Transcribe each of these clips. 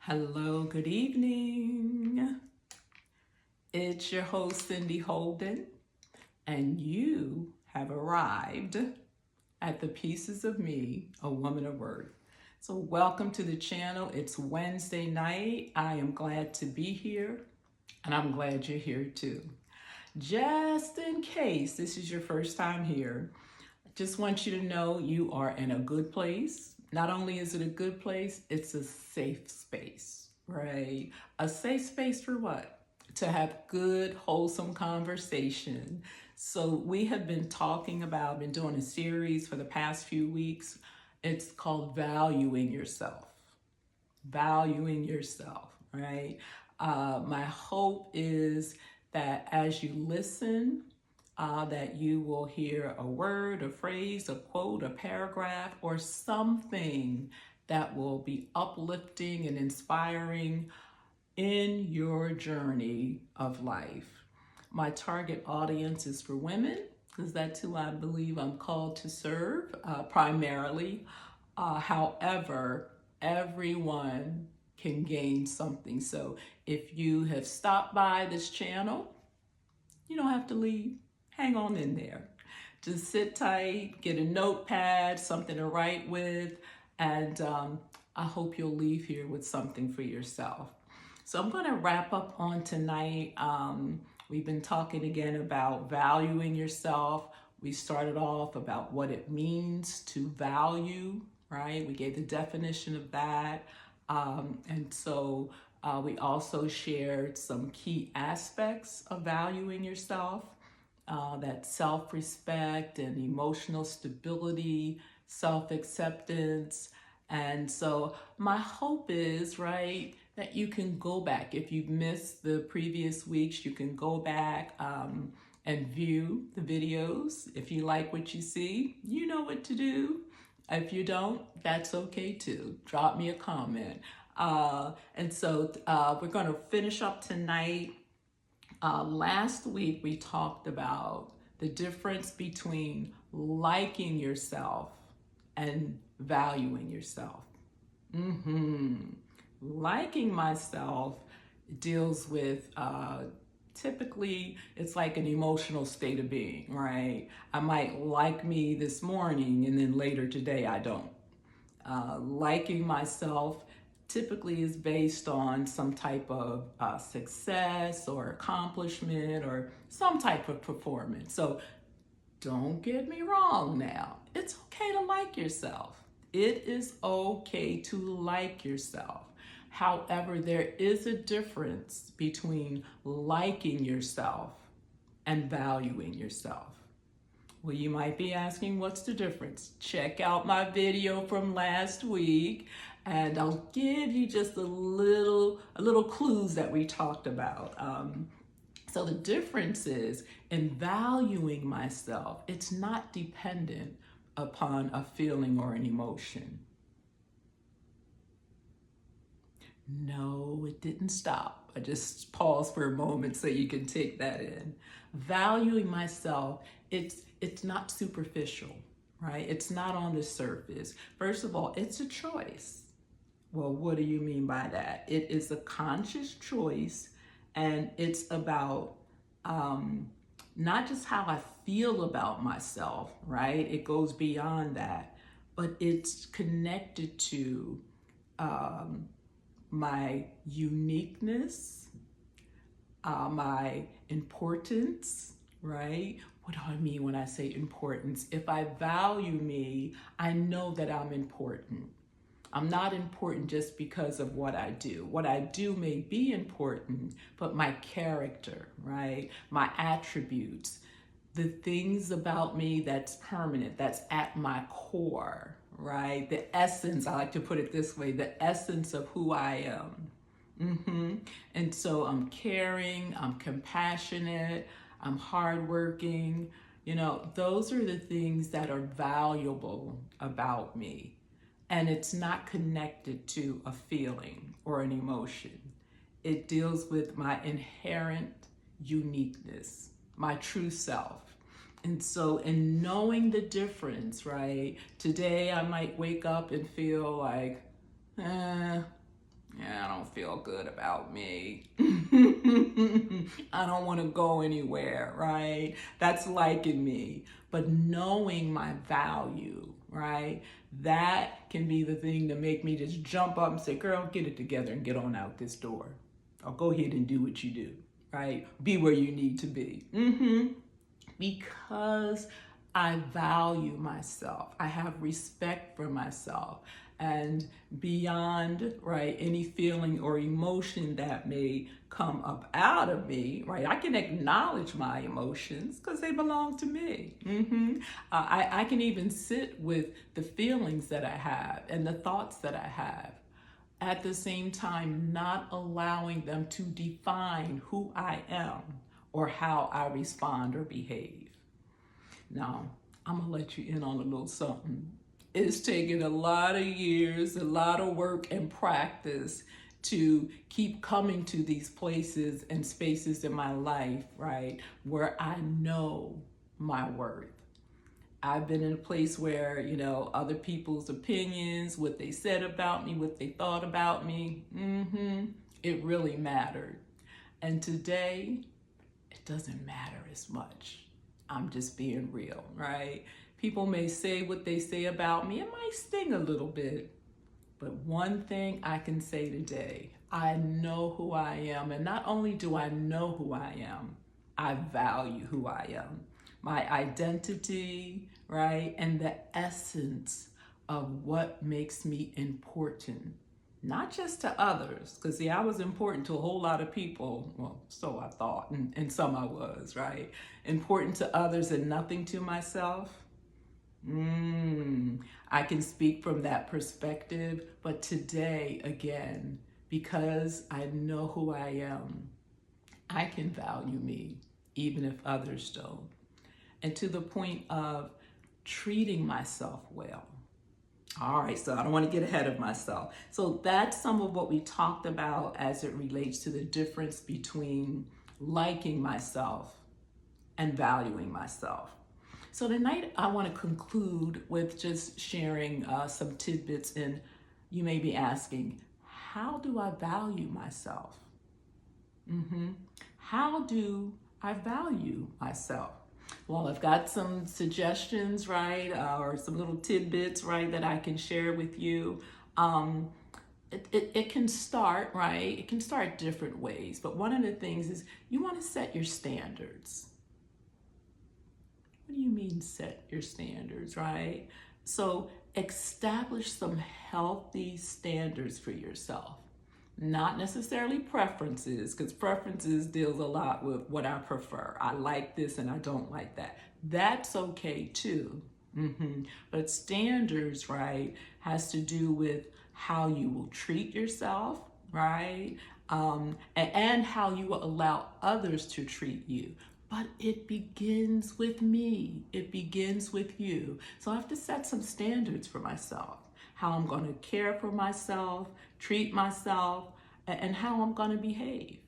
Hello, good evening. It's your host, Cindy Holden, and you have arrived at the Pieces of Me, a Woman of Word. So, welcome to the channel. It's Wednesday night. I am glad to be here, and I'm glad you're here too. Just in case this is your first time here, I just want you to know you are in a good place. Not only is it a good place, it's a safe space, right? A safe space for what? To have good, wholesome conversation. So we have been been doing a series for the past few weeks. It's called Valuing Yourself. Valuing yourself, right? My hope is that as you listen, that you will hear a word, a phrase, a quote, a paragraph, or something that will be uplifting and inspiring in your journey of life. My target audience is for women because that's who I believe I'm called to serve primarily. However, everyone can gain something. So if you have stopped by this channel, you don't have to leave. Hang on in there. Just sit tight, get a notepad, something to write with, and I hope you'll leave here with something for yourself. So I'm going to wrap up on tonight. We've been talking again about valuing yourself. We started off about what it means to value, right? We gave the definition of that. We also shared some key aspects of valuing yourself, that self-respect and emotional stability, self-acceptance. And so my hope is, right, that you can go back. If you've missed the previous weeks, you can go back and view the videos. If you like what you see, you know what to do. If you don't, that's okay too. Drop me a comment. We're going to finish up tonight. Last week, we talked about the difference between liking yourself and valuing yourself. Liking myself deals with typically it's like an emotional state of being, right? I might like me this morning and then later today I don't. Liking myself typically is based on some type of success or accomplishment or some type of performance. So don't get me wrong now. It's okay to like yourself. It is okay to like yourself. However, there is a difference between liking yourself and valuing yourself. Well, you might be asking, what's the difference? Check out my video from last week, and I'll give you just a little clues that we talked about. So the difference is in valuing myself, it's not dependent upon a feeling or an emotion. No, it didn't stop. I just paused for a moment so you can take that in. Valuing myself, it's not superficial, right? It's not on the surface. First of all, it's a choice. Well, what do you mean by that? It is a conscious choice, and it's about not just how I feel about myself, right? It goes beyond that, but it's connected to my uniqueness, my importance, right? What do I mean when I say importance? If I value me, I know that I'm important. I'm not important just because of what I do. What I do may be important, but my character, right? My attributes, the things about me that's permanent, that's at my core, right? The essence, I like to put it this way, the essence of who I am. And so I'm caring, I'm compassionate, I'm hardworking. You know, those are the things that are valuable about me. And it's not connected to a feeling or an emotion. It deals with my inherent uniqueness, my true self. And so in knowing the difference, right? Today I might wake up and feel like, I don't don't feel good about me. I don't want to go anywhere, right? That's liking me. But knowing my value, right? That can be the thing to make me just jump up and say, girl, get it together and get on out this door. Or go ahead and do what you do, right? Be where you need to be. Because I value myself. I have respect for myself. And beyond, right, any feeling or emotion that may come up out of me, right, I can acknowledge my emotions because they belong to me. I can even sit with the feelings that I have and the thoughts that I have. At the same time, not allowing them to define who I am or how I respond or behave. Now, I'm gonna let you in on a little something. It's taken a lot of years, a lot of work and practice to keep coming to these places and spaces in my life, right, where I know my worth. I've been in a place where, other people's opinions, what they said about me, what they thought about me, it really mattered. And today, it doesn't matter as much. I'm just being real, right? People may say what they say about me. It might sting a little bit. But one thing I can say today, I know who I am. And not only do I know who I am, I value who I am. My identity, right? And the essence of what makes me important. Not just to others, because see, I was important to a whole lot of people. Well, so I thought, and some I was, right? Important to others and nothing to myself. I can speak from that perspective, but today, again, because I know who I am, I can value me, even if others don't. And to the point of treating myself well. All right, so I don't want to get ahead of myself. So that's some of what we talked about as it relates to the difference between liking myself and valuing myself. So tonight I want to conclude with just sharing some tidbits, and you may be asking, how do I value myself? How do I value myself? Well, I've got some suggestions, right, or some little tidbits, right, that I can share with you. It can start, right, it can start different ways, but one of the things is you want to set your standards. What do you mean set your standards, right? So establish some healthy standards for yourself. Not necessarily preferences, because preferences deals a lot with what I prefer. I like this and I don't like that. That's okay too. But standards, right, has to do with how you will treat yourself, right? And how you will allow others to treat you. But it begins with me. It begins with you. So I have to set some standards for myself. How I'm going to care for myself, treat myself, and how I'm going to behave.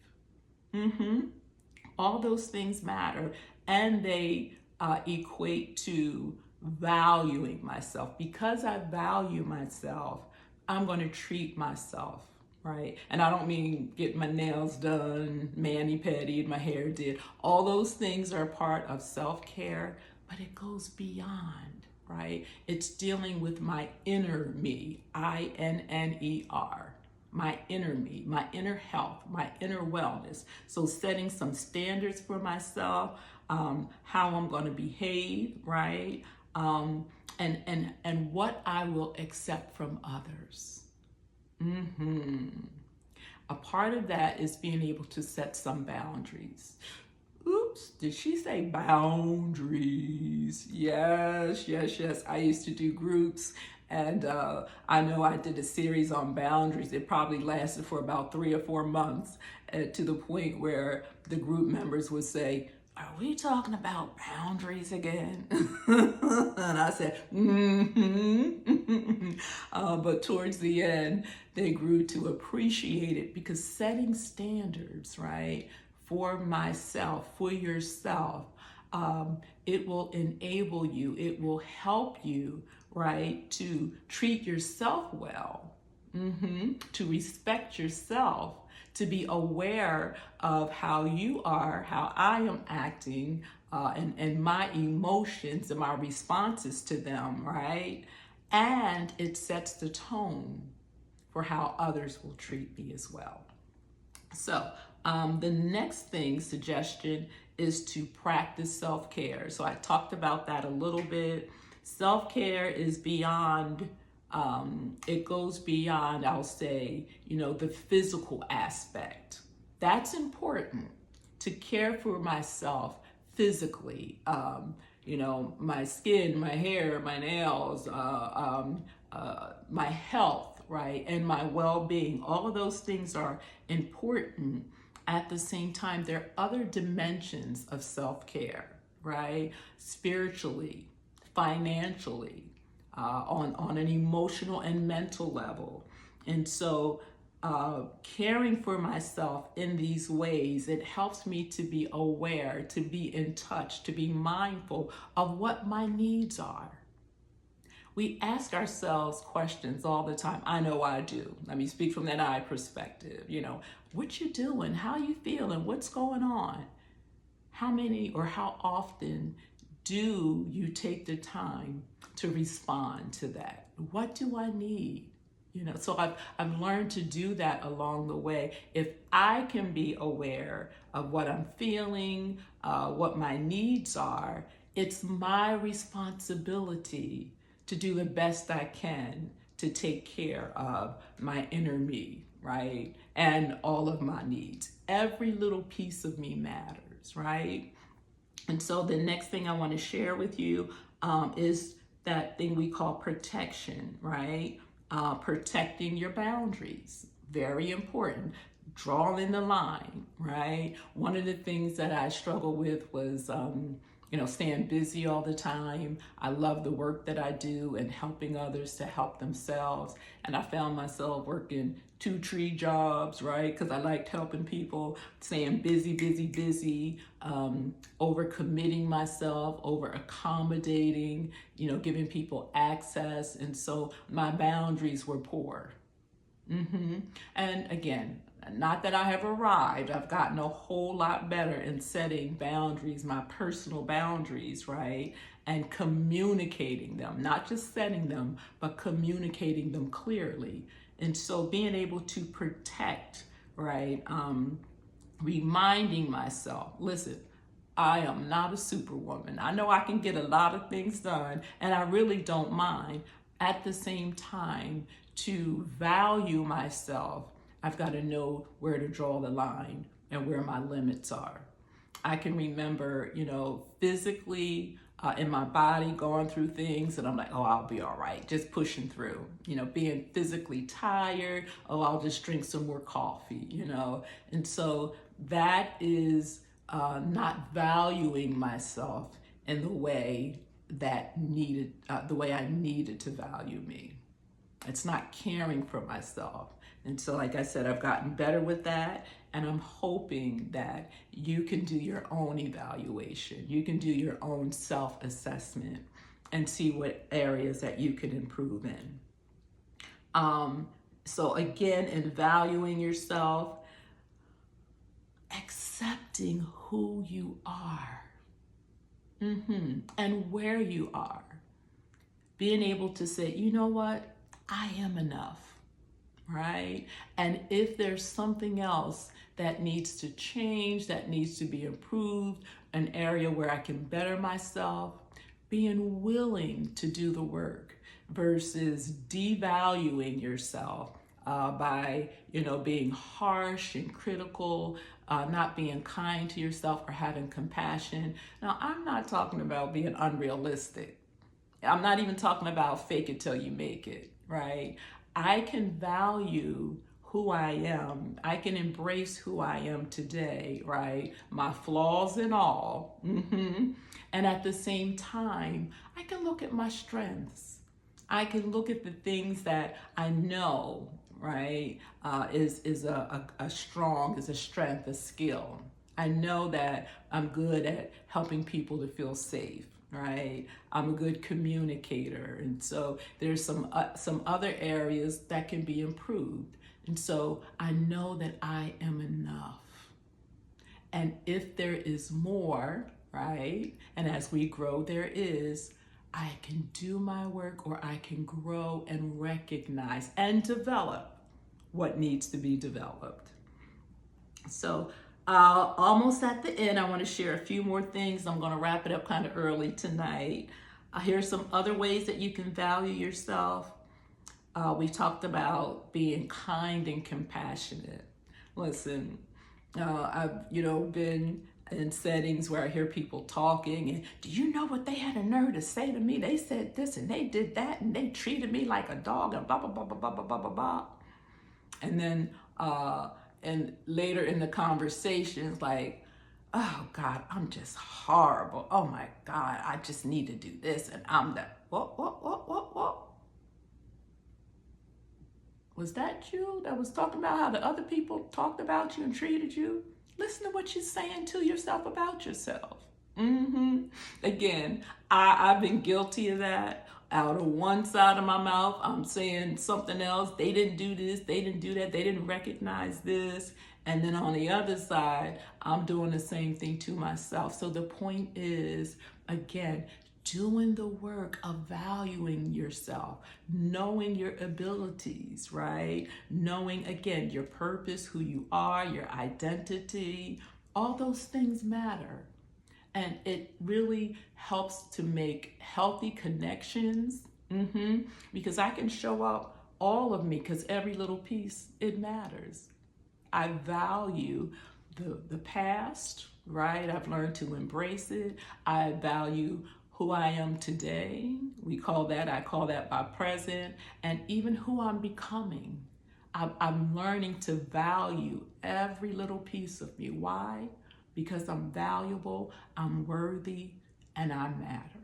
All those things matter, and they equate to valuing myself. Because I value myself, I'm going to treat myself, right? And I don't mean get my nails done, mani-pedied, my hair did. All those things are part of self-care, but it goes beyond, right? It's dealing with my inner me, I-N-N-E-R, my inner me, my inner health, my inner wellness. So setting some standards for myself, how I'm going to behave, right? And what I will accept from others. A part of that is being able to set some boundaries. Oops, did she say boundaries? Yes. I used to do groups, and I know I did a series on boundaries. It probably lasted for about 3 or 4 months, to the point where the group members would say, "Are we talking about boundaries again?" And I said, but towards the end, they grew to appreciate it, because setting standards, right, for myself, for yourself, it will enable you, it will help you, right, to treat yourself well, To respect yourself, to be aware of how you are, how I am acting, and my emotions and my responses to them, right? And it sets the tone for how others will treat me as well. So, the next thing, suggestion, is to practice self care. So, I talked about that a little bit. Self care is beyond, it goes beyond, I'll say, the physical aspect. That's important to care for myself physically. My skin, my hair, my nails, my health, right? And my well being. All of those things are important. At the same time, there are other dimensions of self care, right? Spiritually, financially, on an emotional and mental level. And so, caring for myself in these ways, it helps me to be aware, to be in touch, to be mindful of what my needs are. We ask ourselves questions all the time. I know I do. Let me speak from that I perspective. What you doing? How you feeling? What's going on? How many or how often do you take the time to respond to that? What do I need? So I've learned to do that along the way. If I can be aware of what I'm feeling, what my needs are, it's my responsibility to do the best I can to take care of my inner me, right? And all of my needs. Every little piece of me matters, right? And so the next thing I want to share with you is that thing we call protection, right? Protecting your boundaries, very important. Drawing the line, right? One of the things that I struggled with was, staying busy all the time. I love the work that I do and helping others to help themselves. And I found myself working 2-3 jobs, right? Because I liked helping people, staying busy, busy, busy, overcommitting myself, over accommodating, giving people access. And so my boundaries were poor. And again, not that I have arrived, I've gotten a whole lot better in setting boundaries, my personal boundaries, right? And communicating them, not just setting them, but communicating them clearly. And so being able to protect, right? Reminding myself, listen, I am not a superwoman. I know I can get a lot of things done, and I really don't mind. At the same time, to value myself, I've got to know where to draw the line and where my limits are. I can remember, physically in my body going through things, and I'm like, oh, I'll be all right, just pushing through. Being physically tired, oh, I'll just drink some more coffee, And so that is not valuing myself in the way that the way I needed to value me. It's not caring for myself. And so, like I said, I've gotten better with that, and I'm hoping that you can do your own evaluation. You can do your own self-assessment and see what areas that you can improve in. So again, in valuing yourself, accepting who you are, and where you are. Being able to say, you know what? I am enough. Right? And if there's something else that needs to change, that needs to be improved, an area where I can better myself, being willing to do the work versus devaluing yourself by, being harsh and critical, not being kind to yourself or having compassion. Now, I'm not talking about being unrealistic. I'm not even talking about fake it till you make it, right? I can value who I am. I can embrace who I am today, right? My flaws and all. And at the same time, I can look at my strengths. I can look at the things that I know, right, is a strength, a skill. I know that I'm good at helping people to feel safe, right? I'm a good communicator. And so there's some other areas that can be improved. And so I know that I am enough. And if there is more, right? And as we grow, there is, I can do my work, or I can grow and recognize and develop what needs to be developed. So almost at the end, I want to share a few more things. I'm going to wrap it up kind of early tonight. Here's some other ways that you can value yourself. We talked about being kind and compassionate. Listen, I've been in settings where I hear people talking, and do you know what they had a nerve to say to me? They said this and they did that and they treated me like a dog and blah blah blah blah blah blah blah blah blah. And then and later in the conversation, it's like, oh God, I'm just horrible. Oh my God, I just need to do this, and I'm that. What? Was that you that was talking about how the other people talked about you and treated you? Listen to what you're saying to yourself about yourself. Again, I've been guilty of that. Out of one side of my mouth, I'm saying something else. They didn't do this, they didn't do that, they didn't recognize this. And then on the other side, I'm doing the same thing to myself. So the point is, again, doing the work of valuing yourself, knowing your abilities, right? Knowing, again, your purpose, who you are, your identity, all those things matter. And it really helps to make healthy connections, because I can show up all of me, because every little piece, it matters. I value the past, right? I've learned to embrace it. I value who I am today. I call that my present, and even who I'm becoming. I'm learning to value every little piece of me. Why? Because I'm valuable, I'm worthy, and I matter.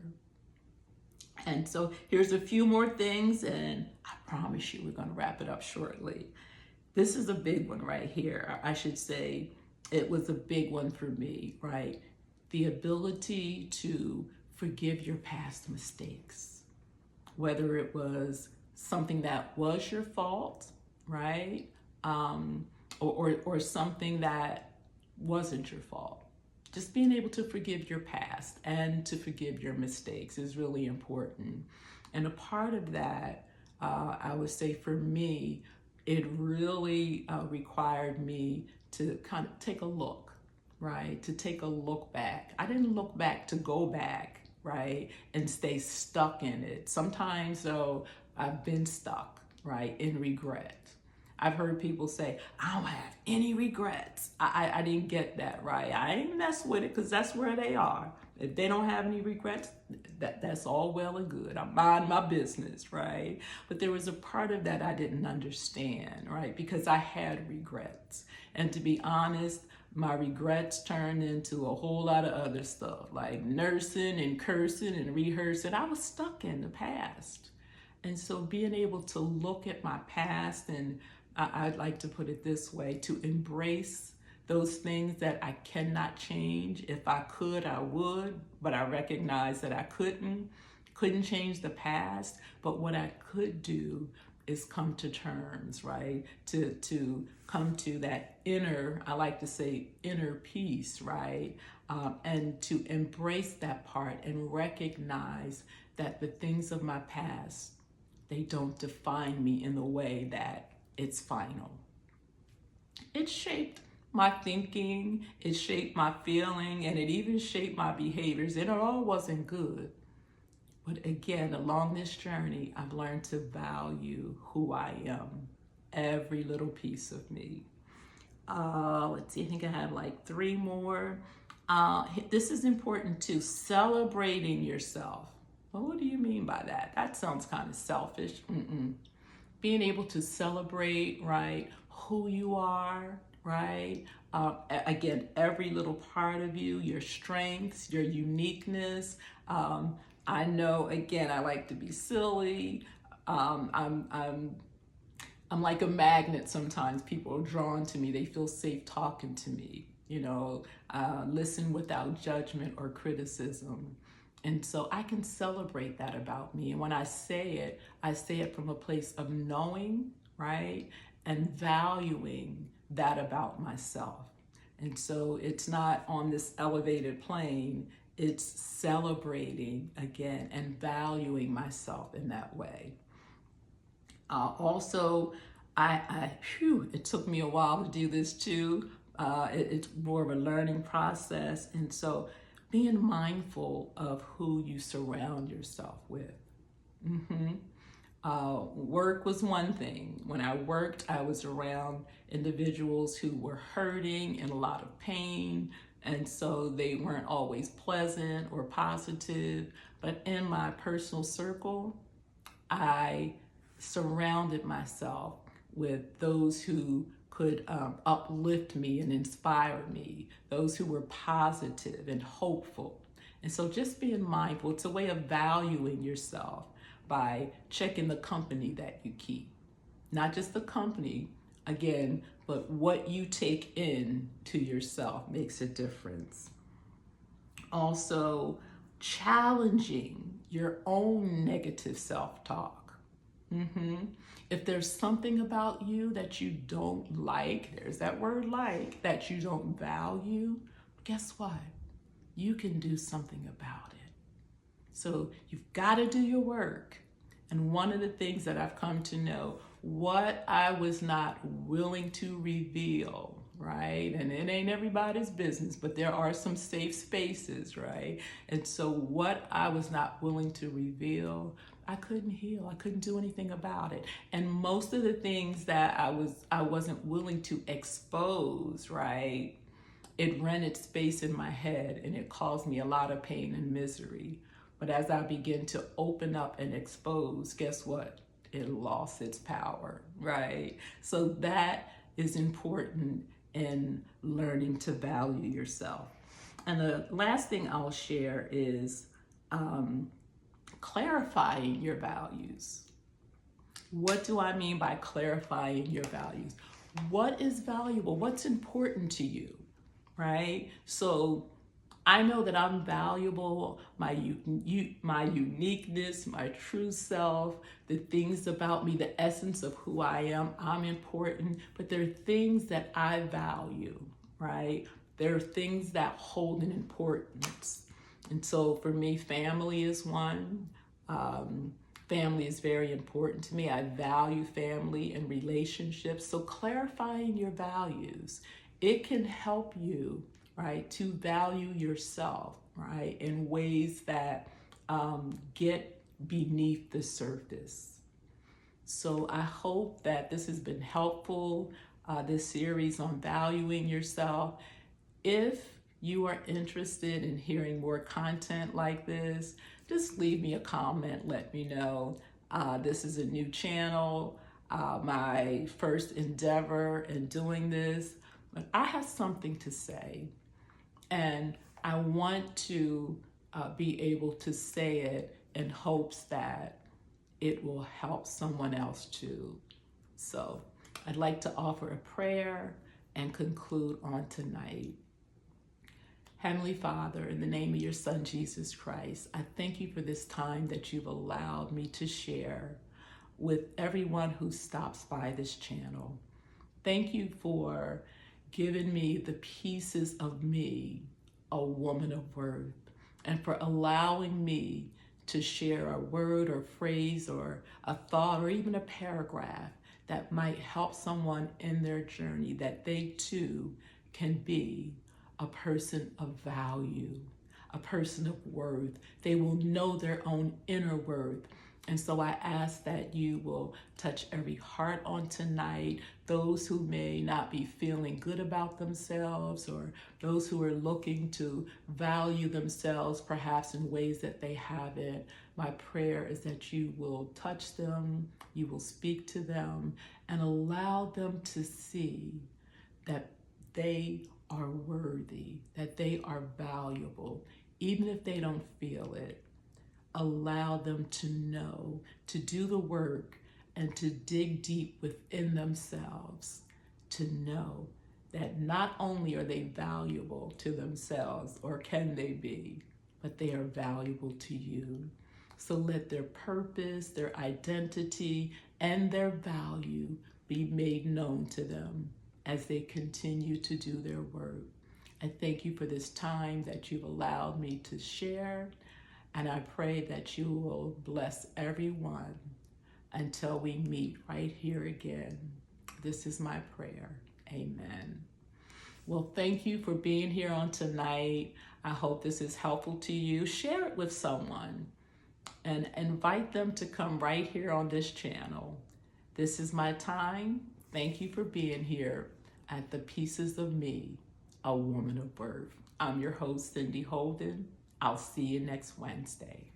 And so here's a few more things, and I promise you we're going to wrap it up shortly. This is a big one right here. I should say it was a big one for me, right? The ability to forgive your past mistakes, whether it was something that was your fault, right? Or something that wasn't your fault. Just being able to forgive your past and to forgive your mistakes is really important. And a part of that, I would say for me, it really required me to kind of take a look, right? To take a look back. I didn't look back to go back, right? And stay stuck in it. Sometimes, though, I've been stuck, right? In regret. I've heard people say, I don't have any regrets. I didn't get that, right? I ain't mess with it, because that's where they are. If they don't have any regrets, that's all well and good. I mind my business, right? But there was a part of that I didn't understand, right? Because I had regrets. And to be honest, my regrets turned into a whole lot of other stuff, like nursing and cursing and rehearsing. I was stuck in the past. And so being able to look at my past, and I'd like to put it this way, to embrace those things that I cannot change. If I could, I would, but I recognize that I couldn't change the past. But what I could do is come to terms, right? To come to that inner, I like to say inner peace, right? And to embrace that part and recognize that the things of my past, they don't define me in the way that it's final. It shaped my thinking, it shaped my feeling, and it even shaped my behaviors. And it all wasn't good. But again, along this journey, I've learned to value who I am, every little piece of me. Let's see, I think I have like 3 more. This is important too, celebrating yourself. Well, what do you mean by that? That sounds kind of selfish. Being able to celebrate, right, who you are, right? Again, every little part of you, your strengths, your uniqueness. I know, again, I like to be silly. I'm like a magnet sometimes. People are drawn to me. They feel safe talking to me. Listen without judgment or criticism. And so I can celebrate that about me. And when I say it from a place of knowing, right? And valuing that about myself. And so it's not on this elevated plane, it's celebrating again and valuing myself in that way. Also, it took me a while to do this too. It's more of a learning process. And so being mindful of who you surround yourself with. Work was one thing. When I worked, I was around individuals who were hurting in a lot of pain. And so they weren't always pleasant or positive. But in my personal circle, I surrounded myself with those who could uplift me and inspire me, those who were positive and hopeful. And so just being mindful, it's a way of valuing yourself by checking the company that you keep. Not just the company, again, but what you take in to yourself makes a difference. Also, challenging your own negative self-talk. If there's something about you that you don't like, there's that word like, that you don't value, guess what? You can do something about it. So you've got to do your work. And one of the things that I've come to know, what I was not willing to reveal, right? And it ain't everybody's business, but there are some safe spaces, right? And so what I was not willing to reveal, I couldn't heal. I couldn't do anything about it. And most of the things that I wasn't willing to expose, right? It rented space in my head and it caused me a lot of pain and misery. But as I begin to open up and expose, guess what? It lost its power, right? So that is important in learning to value yourself. And the last thing I'll share is clarifying your values. What do I mean by clarifying your values? What is valuable? What's important to you, right? So I know that I'm valuable, my uniqueness, my true self, the things about me, the essence of who I am, I'm important, but there are things that I value, right? There are things that hold an importance. And so for me, family is one. Family is very important to me. I value family and relationships. So clarifying your values, it can help you, right, to value yourself, right, in ways that get beneath the surface. So I hope that this has been helpful, this series on valuing yourself. If you are interested in hearing more content like this, just leave me a comment, let me know. This is a new channel, my first endeavor in doing this, but I have something to say. And I want to be able to say it in hopes that it will help someone else too. So I'd like to offer a prayer and conclude on tonight. Heavenly Father, in the name of your Son, Jesus Christ, I thank you for this time that you've allowed me to share with everyone who stops by this channel. Thank you for giving me the pieces of me, a woman of worth, and for allowing me to share a word or phrase or a thought or even a paragraph that might help someone in their journey, that they too can be a person of value, a person of worth. They will know their own inner worth. And so I ask that you will touch every heart on tonight, those who may not be feeling good about themselves or those who are looking to value themselves perhaps in ways that they haven't. My prayer is that you will touch them, you will speak to them, and allow them to see that they are worthy, that they are valuable, even if they don't feel it. Allow them to know, to do the work, and to dig deep within themselves to know that not only are they valuable to themselves, or can they be, but they are valuable to you. So let their purpose, their identity, and their value be made known to them as they continue to do their work. I thank you for this time that you've allowed me to share, and I pray that you will bless everyone until we meet right here again. This is my prayer. Amen. Well, thank you for being here on tonight. I hope this is helpful to you. Share it with someone and invite them to come right here on this channel. This is my time. Thank you for being here at the Pieces of Me, a Woman of Worth. I'm your host, Cindy Holden. I'll see you next Wednesday.